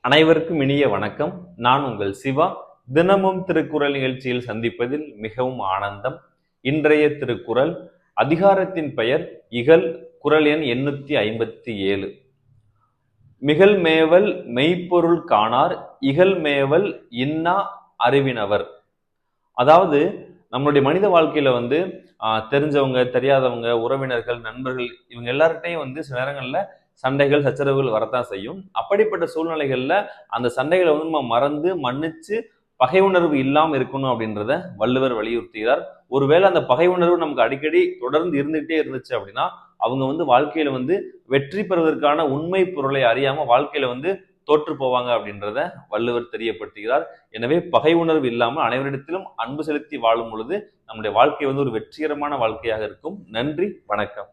அனைவருக்கும் இனிய வணக்கம். நான் உங்கள் சிவா. தினமும் திருக்குறள் நிகழ்ச்சியில் சந்திப்பதில் மிகவும் ஆனந்தம். இன்றைய திருக்குறள் அதிகாரத்தின் பெயர் இகல். குறள் எண் 857. மிகல் மேவல் மெய்ப்பொருள் காணார் இகல் மேவல் இன்னா அறிவினவர். அதாவது நம்மளுடைய மனித வாழ்க்கையில தெரிஞ்சவங்க, தெரியாதவங்க, உறவினர்கள், நண்பர்கள் இவங்க எல்லார்கிட்டையும் சில நேரங்கள்ல சண்டைகள், சச்சரவுகள் வரத்தான் செய்யும். அப்படிப்பட்ட சூழ்நிலைகள்ல அந்த சண்டைகளை நம்ம மறந்து மன்னிச்சு பகை உணர்வு இல்லாம இருக்கணும் அப்படின்றத வள்ளுவர் வலியுறுத்துகிறார். ஒருவேளை அந்த பகை உணர்வு நமக்கு அடிக்கடி தொடர்ந்து இருந்துகிட்டே இருந்துச்சு அப்படின்னா அவங்க வாழ்க்கையில வெற்றி பெறுவதற்கான உண்மை பொருளை அறியாம வாழ்க்கையில தோற்று போவாங்க அப்படின்றத வள்ளுவர் தெரியப்படுத்துகிறார். எனவே பகை உணர்வு இல்லாமல் அனைவரிடத்திலும் அன்பு செலுத்தி வாழும் பொழுது நம்முடைய வாழ்க்கை ஒரு வெற்றிகரமான வாழ்க்கையாக இருக்கும். நன்றி, வணக்கம்.